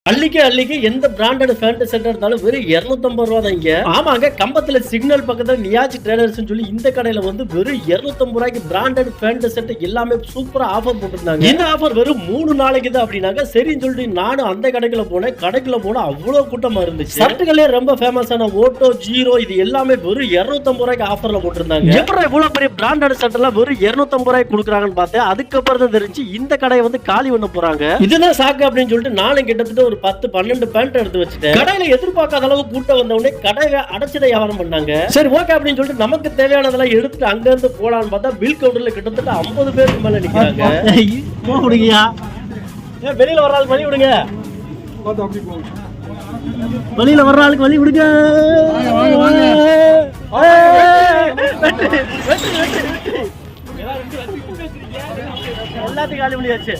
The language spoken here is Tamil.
அள்ளிக்கு எந்த பிராண்டட் பேண்ட் செட் இருந்தாலும் வெறும் 250 ரூபா தான் இங்க. ஆமாங்க, கம்பத்துல சிக்னல் பக்கத்துல நியாஜி ட்ரேடர்ஸ் சொல்லி இந்த கடையில வந்து வெறும் 250 ரூபாய்க்கு பிராண்டட் பேண்ட் செட் எல்லாமே சூப்பரா ஆஃபர் போட்டுருந்தாங்க. இந்த ஆஃபர் வெறும் 3 நாளைக்கு தான் அப்படின்னாங்க. சரின்னு சொல்லிட்டு நானும் அந்த கடைக்குள்ள போனேன். கடைக்குள்ள போனா அவ்வளவு கூட்டமா இருந்துச்சு. ஷர்ட்டுகளே ரொம்ப ஃபேமஸான ஓட்டோ, ஜீரோ இது எல்லாமே வெறும் 250 ரூபாய்க்கு ஆஃபர்ல போட்டுருந்தாங்க. எப்படி இவ்வளவு பெரிய பிராண்டட் ஷர்ட் எல்லாம் வெறும் 250 ரூபாய்க்கு கொடுக்குறாங்கன்னு பார்த்தேன். அதுக்கப்புறம் தான் தெரிஞ்சு இந்த கடையை வந்து காலி பண்ண போறாங்க. இதுதான் சாக்கு அப்படின்னு சொல்லிட்டு நானும் கிட்டத்தட்ட ஒரு 10-12 பேண்ட் எடுத்து வச்சுட்டேன். கடையில எதிர்பார்க்காத அளவு கூட்டம் வந்த உடனே கடையை அடைச்சதை வியாபாரம் பண்ணாங்க. சரி ஓகே அப்படின்னு சொல்லிட்டு நமக்கு தேவையானதெல்லாம் எடுத்துட்டு அங்க இருந்து போலான்னு பார்த்தா பில் கவுண்டர்ல கிட்டத்தட்ட 50 பேருக்கு மேல நிக்கிறாங்க. வெளியில வர ஆளுக்கு வழி விடுங்க, வெளியில வர்ற ஆளுக்கு வழி விடுங்க. எல்லாத்தையும் காலி பண்ணியாச்சு.